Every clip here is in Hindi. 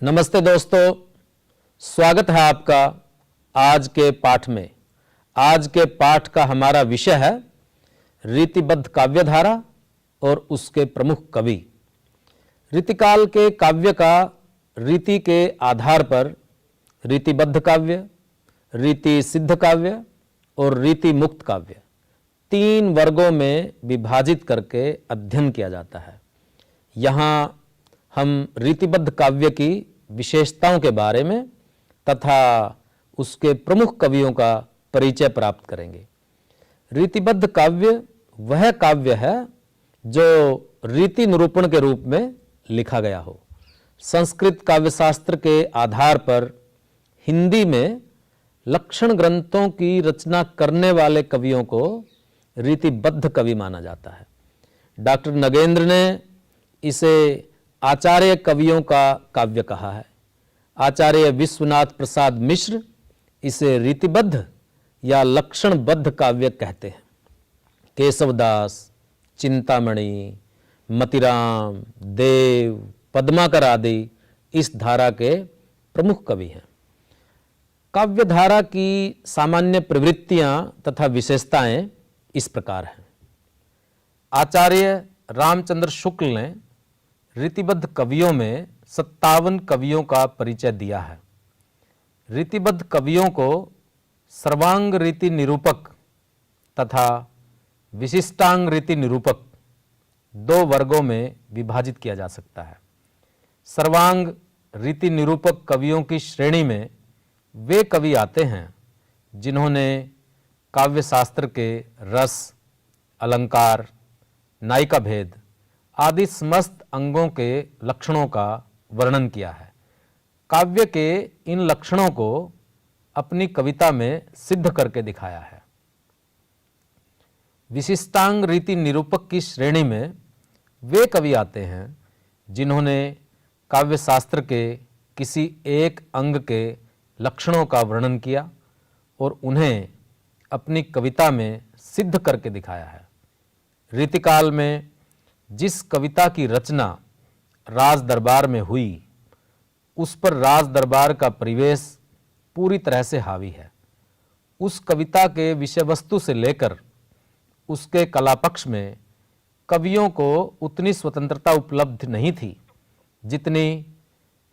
नमस्ते दोस्तों, स्वागत है आपका आज के पाठ में। आज के पाठ का हमारा विषय है रीतिबद्ध काव्यधारा और उसके प्रमुख कवि। रीतिकाल के काव्य का रीति के आधार पर रीतिबद्ध काव्य, रीति सिद्ध काव्य और रीति मुक्त काव्य तीन वर्गों में विभाजित करके अध्ययन किया जाता है। यहाँ हम रीतिबद्ध काव्य की विशेषताओं के बारे में तथा उसके प्रमुख कवियों का परिचय प्राप्त करेंगे। रीतिबद्ध काव्य वह काव्य है जो रीति निरूपण के रूप में लिखा गया हो। संस्कृत काव्यशास्त्र के आधार पर हिंदी में लक्षण ग्रंथों की रचना करने वाले कवियों को रीतिबद्ध कवि माना जाता है। डॉक्टर नगेंद्र ने इसे आचार्य कवियों का काव्य कहा है। आचार्य विश्वनाथ प्रसाद मिश्र इसे रीतिबद्ध या लक्षणबद्ध काव्य कहते हैं। केशवदास, चिंतामणि, मतिराम, देव, पद्माकर आदि इस धारा के प्रमुख कवि हैं। काव्य धारा की सामान्य प्रवृत्तियां तथा विशेषताएं इस प्रकार हैं। आचार्य रामचंद्र शुक्ल ने रीतिबद्ध कवियों में 57 कवियों का परिचय दिया है। रीतिबद्ध कवियों को सर्वांग रीति निरूपक तथा विशिष्टांग रीति निरूपक दो वर्गों में विभाजित किया जा सकता है। सर्वांग रीति निरूपक कवियों की श्रेणी में वे कवि आते हैं जिन्होंने काव्य शास्त्र के रस, अलंकार, नायिका भेद आदि समस्त अंगों के लक्षणों का वर्णन किया है। काव्य के इन लक्षणों को अपनी कविता में सिद्ध करके दिखाया है। विशिष्टांग रीति निरूपक की श्रेणी में वे कवि आते हैं जिन्होंने काव्य शास्त्र के किसी एक अंग के लक्षणों का वर्णन किया और उन्हें अपनी कविता में सिद्ध करके दिखाया है। रीतिकाल में जिस कविता की रचना राज दरबार में हुई उस पर राज दरबार का परिवेश पूरी तरह से हावी है। उस कविता के विषय वस्तु से लेकर उसके कला पक्ष में कवियों को उतनी स्वतंत्रता उपलब्ध नहीं थी जितनी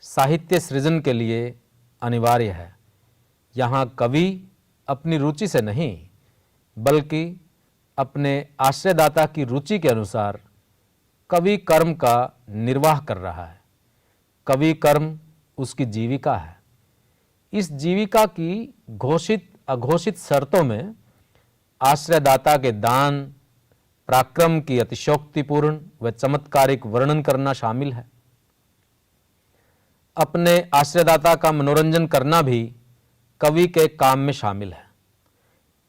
साहित्य सृजन के लिए अनिवार्य है। यहाँ कवि अपनी रुचि से नहीं बल्कि अपने आश्रयदाता की रुचि के अनुसार कवि कर्म का निर्वाह कर रहा है। कवि कर्म उसकी जीविका है। इस जीविका की घोषित अघोषित शर्तों में आश्रयदाता के दान, पराक्रम की अतिशयोक्तिपूर्ण व चमत्कारिक वर्णन करना शामिल है। अपने आश्रयदाता का मनोरंजन करना भी कवि के काम में शामिल है।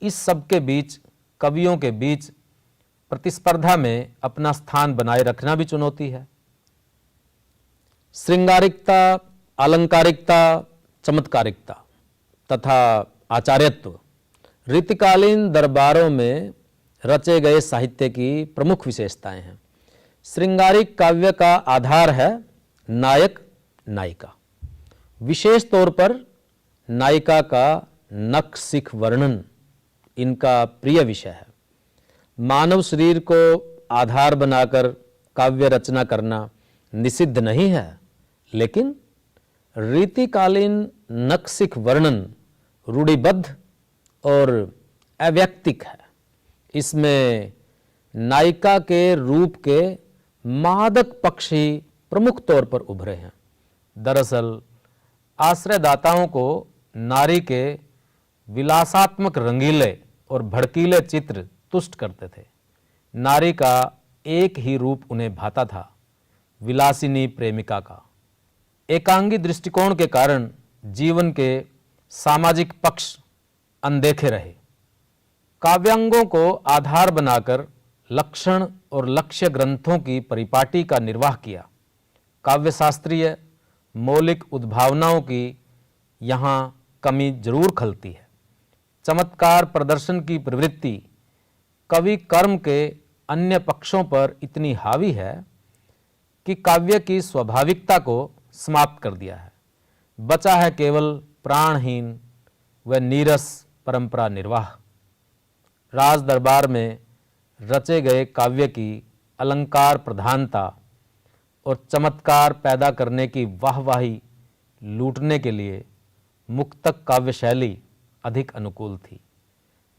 इस सब के बीच कवियों के बीच प्रतिस्पर्धा में अपना स्थान बनाए रखना भी चुनौती है। श्रृंगारिकता, अलंकारिकता, चमत्कारिकता तथा आचार्यत्व रीतिकालीन दरबारों में रचे गए साहित्य की प्रमुख विशेषताएं हैं। श्रृंगारिक काव्य का आधार है नायक, नायिका। विशेष तौर पर नायिका का नख शिख वर्णन इनका प्रिय विषय है। मानव शरीर को आधार बनाकर काव्य रचना करना निषिद्ध नहीं है, लेकिन रीतिकालीन नखशिख वर्णन रूढ़िबद्ध और अव्यक्तिक है। इसमें नायिका के रूप के मादक पक्ष ही प्रमुख तौर पर उभरे हैं। दरअसल आश्रयदाताओं को नारी के विलासात्मक रंगीले और भड़कीले चित्र तुष्ट करते थे। नारी का एक ही रूप उन्हें भाता था, विलासिनी प्रेमिका का। एकांगी दृष्टिकोण के कारण जीवन के सामाजिक पक्ष अनदेखे रहे। काव्यांगों को आधार बनाकर लक्षण और लक्ष्य ग्रंथों की परिपाटी का निर्वाह किया। काव्यशास्त्रीय मौलिक उद्भावनाओं की यहाँ कमी जरूर खलती है। चमत्कार प्रदर्शन की प्रवृत्ति कवि कर्म के अन्य पक्षों पर इतनी हावी है कि काव्य की स्वाभाविकता को समाप्त कर दिया है। बचा है केवल प्राणहीन व नीरस परंपरा निर्वाह। राज दरबार में रचे गए काव्य की अलंकार प्रधानता और चमत्कार पैदा करने की वाहवाही लूटने के लिए मुक्तक काव्य शैली अधिक अनुकूल थी।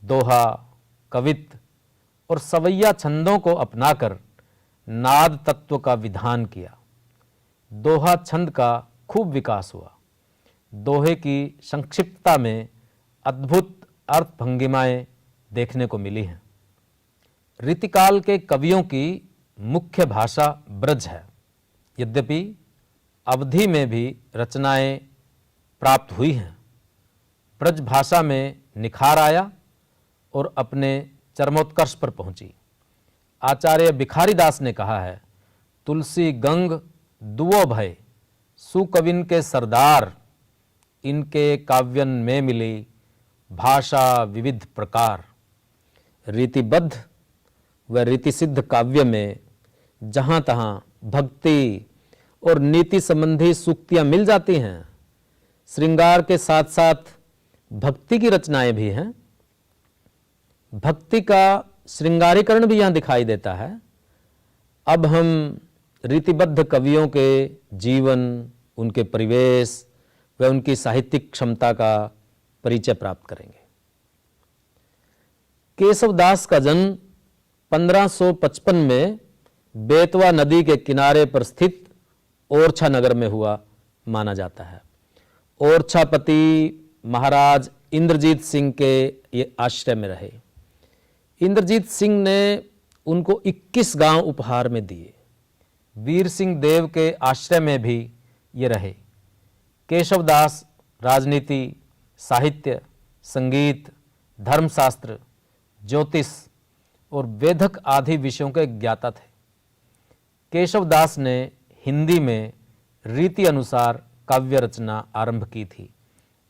दोहा, कवित्त और सवैया छंदों को अपनाकर नाद तत्व का विधान किया। दोहा छंद का खूब विकास हुआ। दोहे की संक्षिप्तता में अद्भुत अर्थ भंगिमाएं देखने को मिली हैं। रीतिकाल के कवियों की मुख्य भाषा ब्रज है। यद्यपि अवधि में भी रचनाएं प्राप्त हुई हैं। ब्रज भाषा में निखार आया और अपने चरमोत्कर्ष पर पहुंची। आचार्य भिखारीदास ने कहा है, तुलसी गंग दुओ भय, सुकविन के सरदार, इनके काव्यन में मिली भाषा विविध प्रकार। रीतिबद्ध व रीतिसिद्ध काव्य में जहाँ तहाँ भक्ति और नीति संबंधी सूक्तियाँ मिल जाती हैं। श्रृंगार के साथ साथ भक्ति की रचनाएं भी हैं। भक्ति का श्रृंगारीकरण भी यहाँ दिखाई देता है। अब हम रीतिबद्ध कवियों के जीवन, उनके परिवेश व उनकी साहित्यिक क्षमता का परिचय प्राप्त करेंगे। केशवदास का जन्म 1555 में बेतवा नदी के किनारे पर स्थित ओरछा नगर में हुआ माना जाता है। ओरछापति महाराज इंद्रजीत सिंह के ये आश्रय में रहे। इंद्रजीत सिंह ने उनको 21 गांव उपहार में दिए। वीर सिंह देव के आश्रय में भी ये रहे। केशवदास राजनीति, साहित्य, संगीत, धर्मशास्त्र, ज्योतिष और वेदक आदि विषयों के ज्ञाता थे। केशवदास ने हिंदी में रीति अनुसार काव्य रचना आरंभ की थी।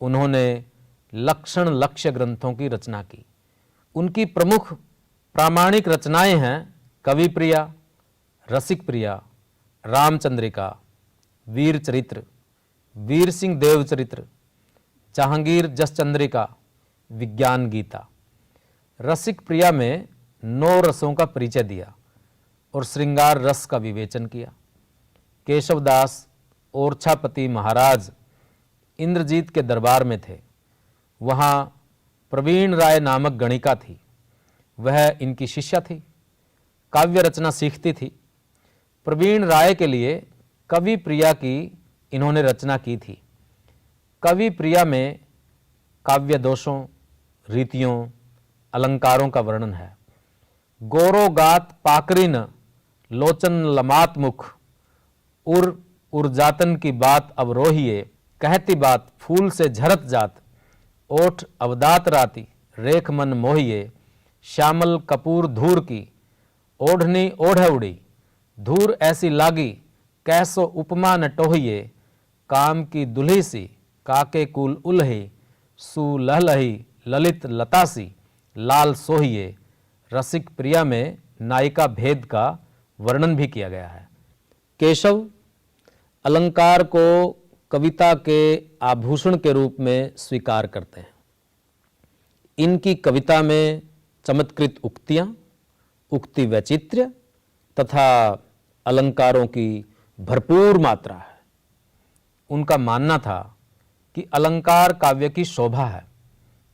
उन्होंने लक्षण लक्ष्य ग्रंथों की रचना की। उनकी प्रमुख प्रामाणिक रचनाएं हैं कवि प्रिया, रसिक प्रिया, रामचंद्रिका, वीर चरित्र, वीर सिंह देव चरित्र, जहांगीर जसचंद्रिका, विज्ञान गीता। रसिक प्रिया में 9 रसों का परिचय दिया और श्रृंगार रस का विवेचन किया। केशवदास ओरछापति महाराज इंद्रजीत के दरबार में थे। वहाँ प्रवीण राय नामक गणिका थी। वह इनकी शिष्या थी, काव्य रचना सीखती थी। प्रवीण राय के लिए कवि प्रिया की इन्होंने रचना की थी। कवि प्रिया में काव्य दोषों, रीतियों, अलंकारों का वर्णन है। गोरो गात पाकरिन लोचन लमात मुख, उर्जातन की बात अवरोहिए, कहती बात फूल से झरत जात, ओठ अवदात राती रेख मन मोहिए, श्यामल कपूर धूर की ओढ़नी ओढ़ उड़ी, धूर ऐसी लागी कैसो उपमा न टोहिए, काम की दुल्ही सी काके कुल उल्ही, सुलहलही ललित लतासी लाल सोहिए। रसिक प्रिया में नायिका भेद का वर्णन भी किया गया है। केशव अलंकार को कविता के आभूषण के रूप में स्वीकार करते हैं। इनकी कविता में चमत्कृत उक्तियां, उक्ति वैचित्र्य तथा अलंकारों की भरपूर मात्रा है। उनका मानना था कि अलंकार काव्य की शोभा है।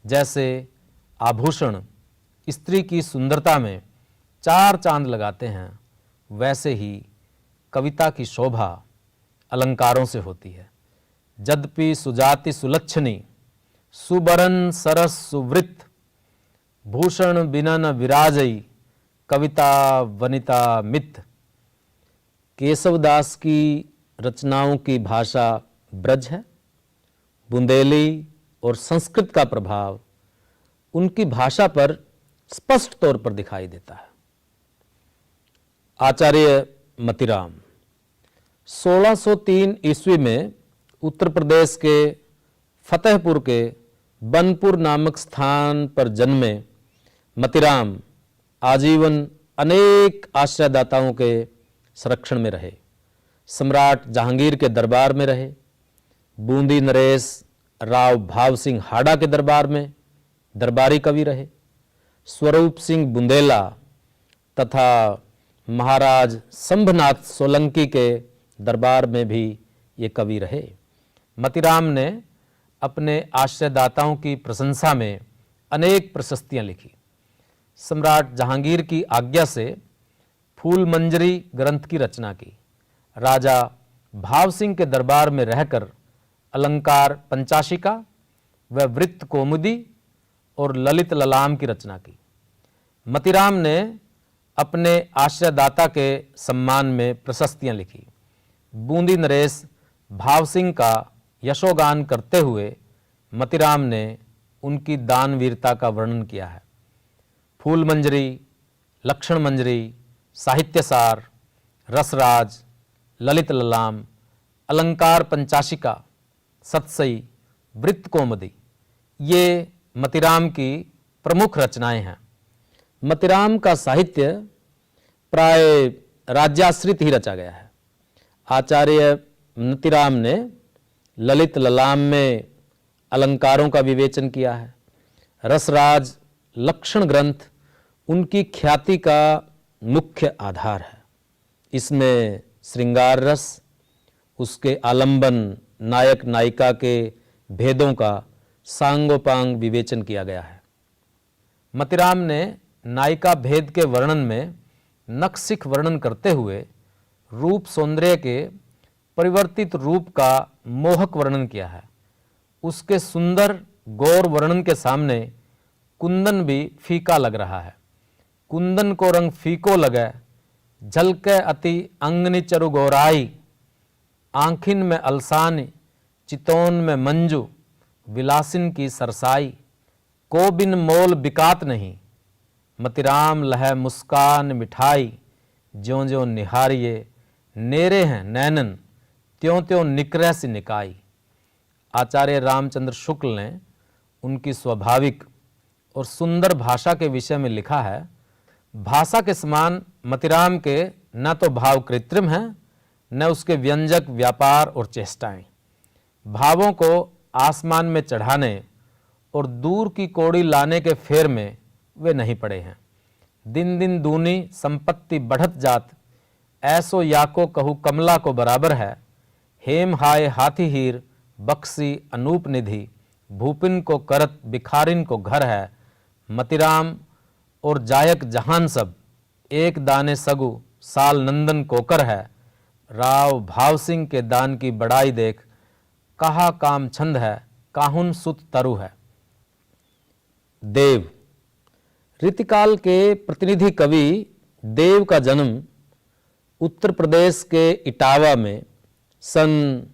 जैसे आभूषण स्त्री की सुंदरता में 4 चांद लगाते हैं, वैसे ही कविता की शोभा अलंकारों से होती है। यद्यपि सुजाति सुलक्षणी, सुबरन सरस सुवृत, भूषण बिनन विराजई, कविता वनिता मित। केशवदास की रचनाओं की भाषा ब्रज है। बुंदेली और संस्कृत का प्रभाव उनकी भाषा पर स्पष्ट तौर पर दिखाई देता है। आचार्य मतिराम 1603 ईस्वी में उत्तर प्रदेश के फतेहपुर के बनपुर नामक स्थान पर जन्मे मतिराम आजीवन अनेक आश्रयदाताओं के संरक्षण में रहे। सम्राट जहांगीर के दरबार में रहे, बूंदी नरेश राव भाव सिंह हाड़ा के दरबार में दरबारी कवि रहे, स्वरूप सिंह बुंदेला तथा महाराज शंभनाथ सोलंकी के दरबार में भी ये कवि रहे। मतीराम ने अपने आश्रयदाताओं की प्रशंसा में अनेक प्रशस्तियां लिखी। सम्राट जहांगीर की आज्ञा से फूल मंजरी ग्रंथ की रचना की। राजा भाव सिंह के दरबार में रहकर अलंकार पंचाशिका व वृत्त कौमुदी और ललित ललाम की रचना की। मतीराम ने अपने आश्रयदाता के सम्मान में प्रशस्तियां लिखी। बूंदी नरेश भाव सिंह का यशोगान करते हुए मतीराम ने उनकी दानवीरता का वर्णन किया है। फूल मंजरी, लक्षण मंजरी, साहित्यसार, रसराज, ललित ललाम, अलंकार पंचाशिका, सतसई, वृत्त कौमुदी ये मतीराम की प्रमुख रचनाएं हैं। मतीराम का साहित्य प्राय राज्याश्रित ही रचा गया है। आचार्य मतीराम ने ललित ललाम में अलंकारों का विवेचन किया है। रसराज लक्षण ग्रंथ उनकी ख्याति का मुख्य आधार है। इसमें श्रृंगार रस, उसके आलंबन, नायक नायिका के भेदों का सांगोपांग विवेचन किया गया है। मतीराम ने नायिका भेद के वर्णन में नखशिख वर्णन करते हुए रूप सौंदर्य के परिवर्तित रूप का मोहक वर्णन किया है। उसके सुंदर गौर वर्णन के सामने कुंदन भी फीका लग रहा है। कुंदन को रंग फीको लगे, झलके अति अंगनी चरु गौराई, आंखिन में अलसानी, चितौन में मंजू, विलासिन की सरसाई, को बिन मोल बिकात नहीं, मतीराम लह मुस्कान मिठाई, ज्यों ज्यों निहारिये नेरे हैं नैनन, त्यों त्यों निकरे सी निकाई। आचार्य रामचंद्र शुक्ल ने उनकी स्वाभाविक और सुंदर भाषा के विषय में लिखा है, भाषा के समान मतीराम के न तो भाव कृत्रिम हैं, न उसके व्यंजक व्यापार और चेष्टाएं। भावों को आसमान में चढ़ाने और दूर की कौड़ी लाने के फेर में वे नहीं पड़े हैं। दिन दिन दूनी संपत्ति बढ़त जात, ऐसो याको कहू कमला को बराबर है, हेम हाय हाथी हीर बक्सी अनूप निधि, भूपिन को करत बिखारिन को घर है, मतीराम और जायक जहान सब, एक दाने सगु साल नंदन कोकर है, राव भाव सिंह के दान की बड़ाई देख, कहा काम छंद है, काहुन सुत तरु है। देव रीतिकाल के प्रतिनिधि कवि देव का जन्म उत्तर प्रदेश के इटावा में सन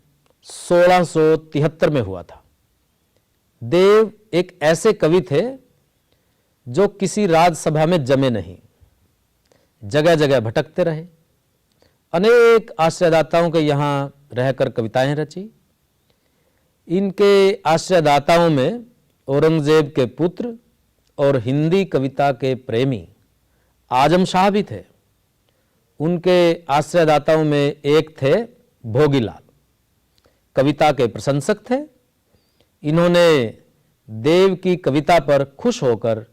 1673 में हुआ था। देव एक ऐसे कवि थे जो किसी राजसभा में जमे नहीं, जगह जगह भटकते रहे। अनेक आश्रयदाताओं के यहाँ रहकर कविताएं रची। इनके आश्रयदाताओं में औरंगजेब के पुत्र और हिंदी कविता के प्रेमी आजम शाह भी थे। उनके आश्रयदाताओं में एक थे भोगीलाल, कविता के प्रशंसक थे। इन्होंने देव की कविता पर खुश होकर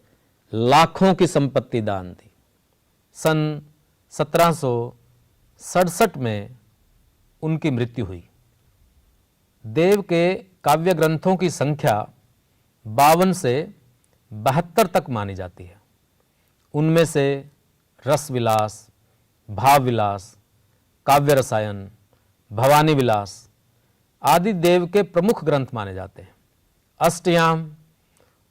लाखों की संपत्ति दान दी। सन 1767 में उनकी मृत्यु हुई। देव के काव्य ग्रंथों की संख्या 52 से 72 तक मानी जाती है। उनमें से रस विलास, भाव विलास, काव्य रसायन, भवानी विलास आदि देव के प्रमुख ग्रंथ माने जाते हैं। अष्टयाम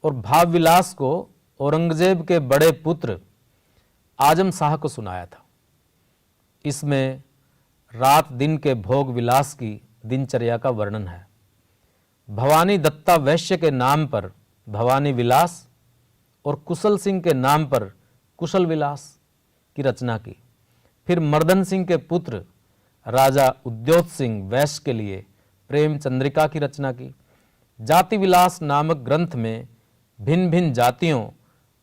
और भाव विलास को औरंगजेब के बड़े पुत्र आजम शाह को सुनाया था। इसमें रात दिन के भोग विलास की दिनचर्या का वर्णन है। भवानी दत्ता वैश्य के नाम पर भवानी विलास और कुशल सिंह के नाम पर कुशल विलास की रचना की। फिर मर्दन सिंह के पुत्र राजा उद्योत सिंह वैश्य के लिए प्रेम चंद्रिका की रचना की। जाति विलास नामक ग्रंथ में भिन्न भिन्न जातियों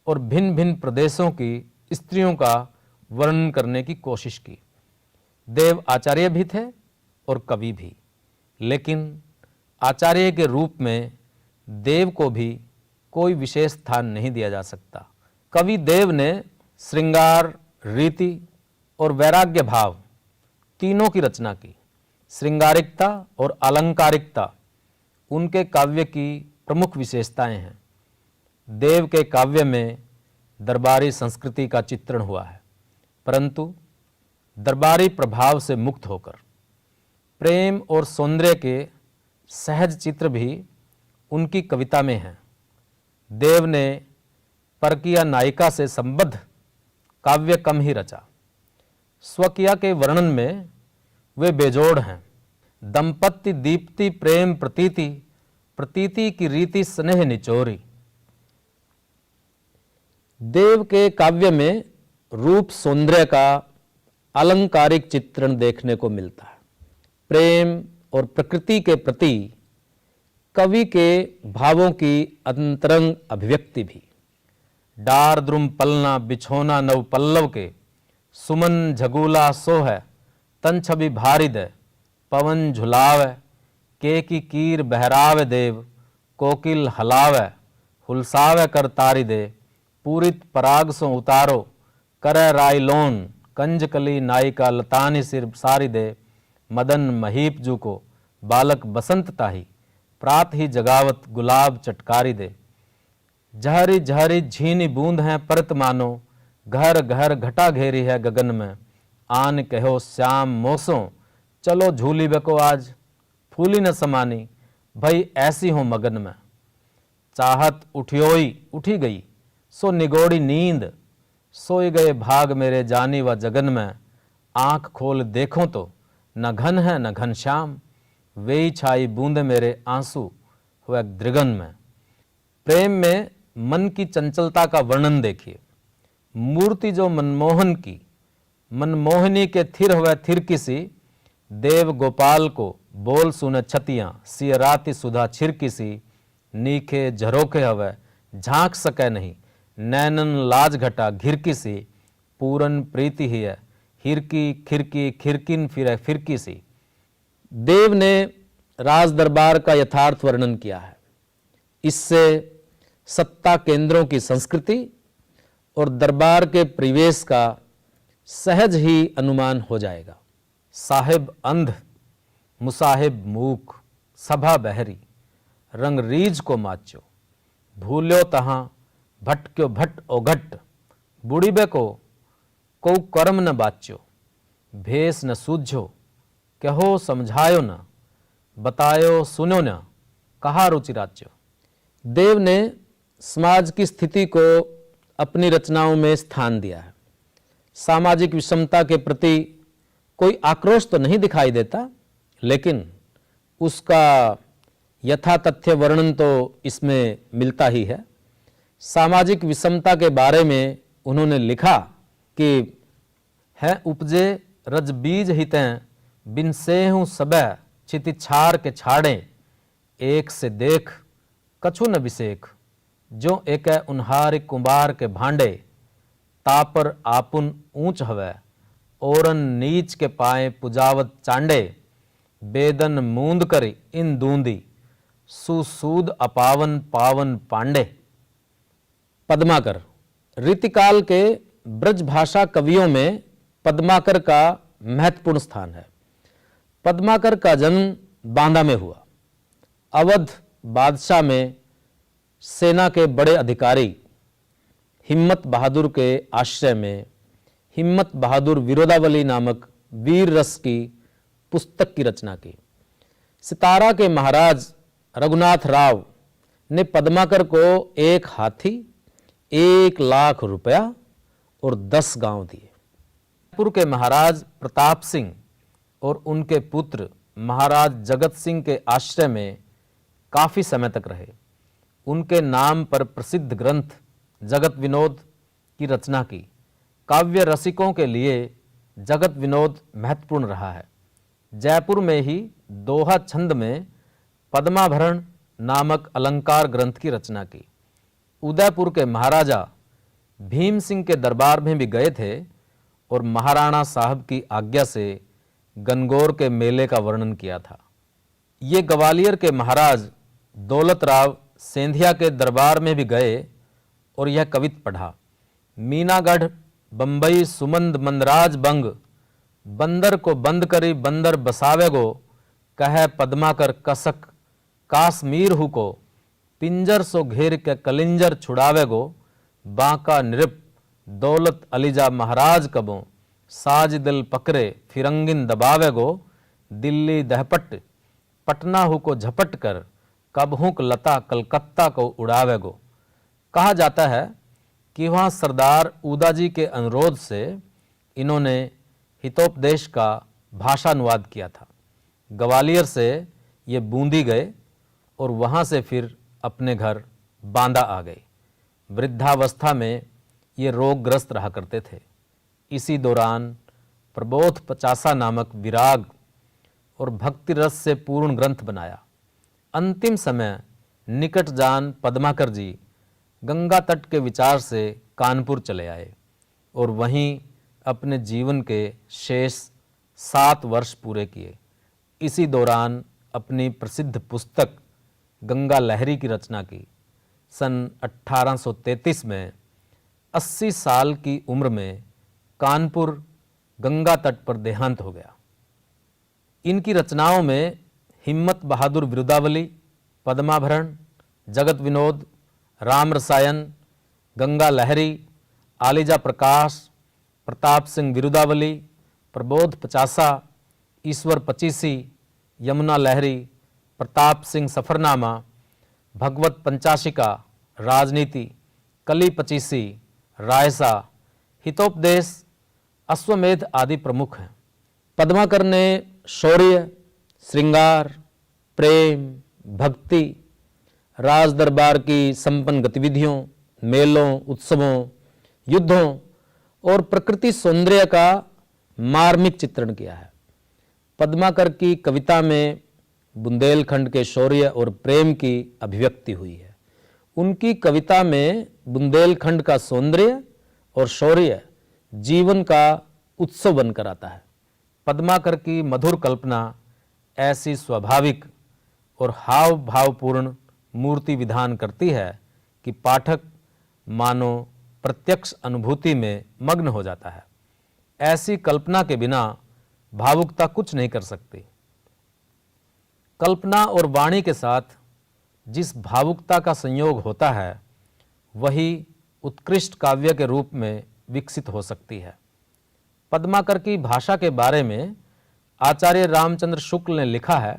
और भिन्न भिन्न प्रदेशों की स्त्रियों का वर्णन करने की कोशिश की। देव आचार्य भी थे और कवि भी, लेकिन आचार्य के रूप में देव को भी कोई विशेष स्थान नहीं दिया जा सकता। कवि देव ने श्रृंगार, रीति और वैराग्य भाव तीनों की रचना की। श्रृंगारिकता और अलंकारिकता उनके काव्य की प्रमुख विशेषताएं हैं। देव के काव्य में दरबारी संस्कृति का चित्रण हुआ है, परंतु दरबारी प्रभाव से मुक्त होकर प्रेम और सौंदर्य के सहज चित्र भी उनकी कविता में हैं। देव ने परकीय नायिका से संबद्ध काव्य कम ही रचा। स्वकीय के वर्णन में वे बेजोड़ हैं। दंपत्ति दीप्ति प्रेम प्रतीति, प्रतीति की रीति स्नेह निचोरी। देव के काव्य में रूप सौंदर्य का अलंकारिक चित्रण देखने को मिलता है। प्रेम और प्रकृति के प्रति कवि के भावों की अंतरंग अभिव्यक्ति भी। डार द्रुम पलना बिछोना नव पल्लव के, सुमन झगूला सो है तन छवि भारी दे, पवन झुलावे के की कीर बहरावे देव, कोकिल हलावे हुलसावे कर तारी दे, पूरित पराग सो उतारो करे रायलोन, कंजकली नायिका लतानी सिर सारी दे, मदन महीप जू को बालक बसंत ताही, प्रात ही जगावत गुलाब चटकारी दे। जहरी जहरी झीनी बूंद है परत मानो, घर घर घटा घेरी है गगन में, आन कहो श्याम मोसो चलो झूली बेको आज, फूली न समानी भई ऐसी हो मगन में। चाहत उठियोई उठी गई सो निगोड़ी नींद, सोए गए भाग मेरे जानी व जगन में, आंख खोल देखो तो न घन है न घन श्याम, वे छाई बूंदे मेरे आंसू हुए दृगन में। प्रेम में मन की चंचलता का वर्णन देखिए। मूर्ति जो मनमोहन की, मनमोहनी के थिर हुए थिर किसी, देव गोपाल को बोल सुने छतियां, सिय राति सुधा छिर किसी, नीखे झरोखे हवे झांक सके नहीं, नैनन लाज घटा घिर किसी, पूरन प्रीति ही है हिरकी खिरकी खिरकिन फिर फिरकी सी। देव ने राज दरबार का यथार्थ वर्णन किया है। इससे सत्ता केंद्रों की संस्कृति और दरबार के परिवेश का सहज ही अनुमान हो जाएगा। साहिब अंध मुसाहिब मूक, सभा बहरी, रंग रीज को माचो, भूल्यो तहां भटक्यो भट ओघट, बुढ़ीबे को कर्म न बाच्यो, भेस न सूझो कहो समझायो न, बतायो सुनो न कहा रुचि राज्यो। देव ने समाज की स्थिति को अपनी रचनाओं में स्थान दिया है। सामाजिक विषमता के प्रति कोई आक्रोश तो नहीं दिखाई देता, लेकिन उसका यथातथ्य वर्णन तो इसमें मिलता ही है। सामाजिक विषमता के बारे में उन्होंने लिखा कि है उपजे रज बीज हितें, बिन सेहूं सबे छिति छार के छाड़े, एक से देख कछु न बिसेख, जो एक उन्हार कुंभार के भांडे, तापर आपुन ऊंच हवै, ओरन नीच के पाए पुजावत चांडे, बेदन मूंद करी इन दूंदी, सुसूद अपावन पावन पांडे। पद्माकर। रीतिकाल के ब्रज भाषा कवियों में पद्माकर का महत्वपूर्ण स्थान है। पद्माकर का जन्म बांदा में हुआ। अवध बादशाह में सेना के बड़े अधिकारी हिम्मत बहादुर के आश्रय में हिम्मत बहादुर विरोधावली नामक वीर रस की पुस्तक की रचना की। सितारा के महाराज रघुनाथ राव ने पद्माकर को 1 हाथी, 1 लाख रुपया और 10 गांव दिए। जयपुर के महाराज प्रताप सिंह और उनके पुत्र महाराज जगत सिंह के आश्रय में काफी समय तक रहे। उनके नाम पर प्रसिद्ध ग्रंथ जगत विनोद की रचना की। काव्य रसिकों के लिए जगत विनोद महत्वपूर्ण रहा है। जयपुर में ही दोहा छंद में पद्माभरण नामक अलंकार ग्रंथ की रचना की। उदयपुर के महाराजा भीम सिंह के दरबार में भी गए थे और महाराणा साहब की आज्ञा से गणगौर के मेले का वर्णन किया था। ये ग्वालियर के महाराज दौलत राव सेंधिया के दरबार में भी गए और यह कवित पढ़ा। मीनागढ़ बंबई सुमंद मंदराज बंग, बंदर को बंद करी बंदर बसावे गो, कह पद्माकर कसक काश्मीर हु को, पिंजर सो घेर के कलिंजर छुड़ावे गो, बांका नृप दौलत अलीजा महाराज कबो, साज दिल पकड़े फिरंगिन दबावे गो, दिल्ली दहपट पटना हु को झपट कर, कबहुक लता कलकत्ता को उड़ावे गो। कहा जाता है कि वहाँ सरदार उदाजी के अनुरोध से इन्होंने हितोपदेश का भाषानुवाद किया था। ग्वालियर से ये बूंदी गए और वहाँ से फिर अपने घर बांदा आ गए। वृद्धावस्था में ये रोगग्रस्त रहा करते थे। इसी दौरान प्रबोध पचासा नामक विराग और भक्ति रस से पूर्ण ग्रंथ बनाया। अंतिम समय निकट जान पद्माकर जी गंगा तट के विचार से कानपुर चले आए और वहीं अपने जीवन के शेष 7 वर्ष पूरे किए। इसी दौरान अपनी प्रसिद्ध पुस्तक गंगा लहरी की रचना की। सन 1833 में 80 साल की उम्र में कानपुर गंगा तट पर देहांत हो गया। इनकी रचनाओं में हिम्मत बहादुर विरुदावली, पद्माभरण, जगत विनोद, राम रसायन, गंगा लहरी, आलिजा प्रकाश, प्रताप सिंह विरुदावली, प्रबोध पचासा, ईश्वर पचीसी, यमुना लहरी, प्रताप सिंह सफरनामा, भगवत पंचाशिका, राजनीति, कली पचीसी, रायसा, हितोपदेश, अश्वमेध आदि प्रमुख हैं। पद्माकर ने शौर्य, श्रृंगार, प्रेम, भक्ति, राज दरबार की संपन्न गतिविधियों, मेलों, उत्सवों, युद्धों और प्रकृति सौंदर्य का मार्मिक चित्रण किया है। पद्माकर की कविता में बुंदेलखंड के शौर्य और प्रेम की अभिव्यक्ति हुई है। उनकी कविता में बुंदेलखंड का सौंदर्य और शौर्य जीवन का उत्सव बनकर आता है। पद्माकर की मधुर कल्पना ऐसी स्वाभाविक और हाव भावपूर्ण मूर्ति विधान करती है कि पाठक मानो प्रत्यक्ष अनुभूति में मग्न हो जाता है। ऐसी कल्पना के बिना भावुकता कुछ नहीं कर सकती। कल्पना और वाणी के साथ जिस भावुकता का संयोग होता है वही उत्कृष्ट काव्य के रूप में विकसित हो सकती है। पद्माकर की भाषा के बारे में आचार्य रामचंद्र शुक्ल ने लिखा है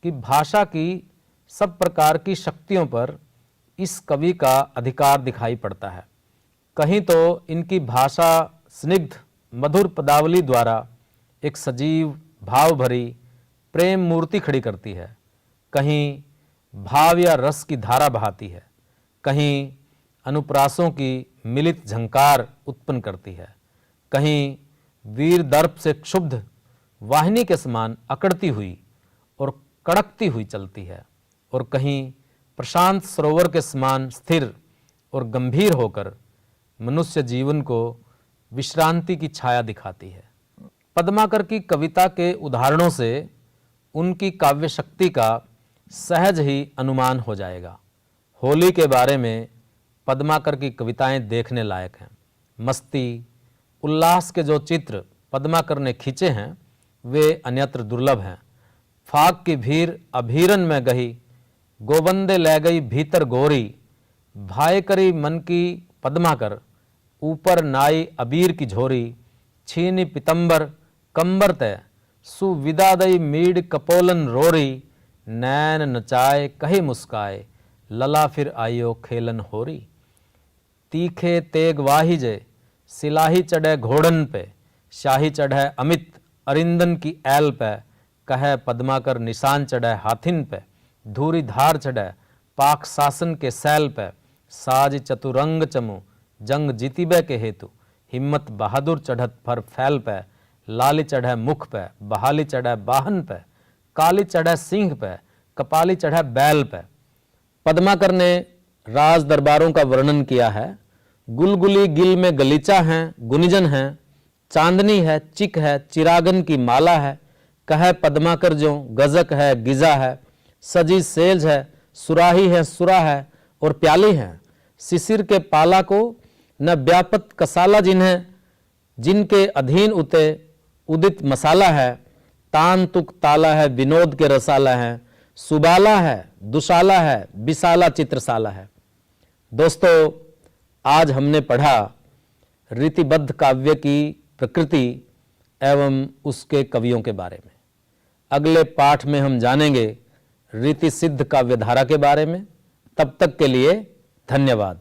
कि भाषा की सब प्रकार की शक्तियों पर इस कवि का अधिकार दिखाई पड़ता है। कहीं तो इनकी भाषा स्निग्ध मधुर पदावली द्वारा एक सजीव भाव भरी प्रेम मूर्ति खड़ी करती है, कहीं भाव या रस की धारा बहाती है, कहीं अनुप्रासों की मिलित झंकार उत्पन्न करती है, कहीं वीर दर्प से क्षुब्ध वाहिनी के समान अकड़ती हुई और कड़कती हुई चलती है, और कहीं प्रशांत सरोवर के समान स्थिर और गंभीर होकर मनुष्य जीवन को विश्रांति की छाया दिखाती है। पद्माकर की कविता के उदाहरणों से उनकी काव्य शक्ति का सहज ही अनुमान हो जाएगा। होली के बारे में पद्माकर की कविताएं देखने लायक हैं। मस्ती, उल्लास के जो चित्र पद्माकर ने खींचे हैं वे अन्यत्र दुर्लभ हैं। फाग की भीर अभीरन में गई, गोबंदे ले गई भीतर गोरी, भाई करी मन की पद्माकर, ऊपर नाई अबीर की झोरी, छीनी पितंबर कंबर तय, सुविदा दई मीड कपोलन रोरी, नैन नचाए कही मुस्काए, लला फिर आयो खेलन होरी। तीखे तेग वाही जे, सिलाही चढ़े घोड़न पे, शाही चढ़े अमित अरिंदन की ऐल पे, कहे पद्माकर निशान चढ़े हाथिन पे, धूरी धार चढ़े पाक शासन के सैल पे, साज चतुरंग चमु जंग जीतिबे के हेतु, हिम्मत बहादुर चढ़त फर फैल पे, लाली चढ़े मुख पे, बहाली चढ़े बाहन पे, काली चढ़े सिंह पे, कपाली चढ़े बैल पे। पद्माकर ने राज दरबारों का वर्णन किया है। गुलगुली गिल में गलीचा हैं, गुनिजन हैं, चांदनी है, चिक है, चिरागन की माला है, कह पद्माकर जो गजक है गिजा है, सजी सेज है, सुराही है सुरा है और प्याली है। शिशिर के पाला को न व्यापत कसाला जिन्हें, जिनके अधीन उदित मसाला है। तान तुक ताला है विनोद के रसाला है, सुबाला है दुशाला है विशाला चित्रशाला है। दोस्तों, आज हमने पढ़ा रीतिबद्ध काव्य की प्रकृति एवं उसके कवियों के बारे में। अगले पाठ में हम जानेंगे रीति सिद्ध काव्यधारा के बारे में। तब तक के लिए धन्यवाद।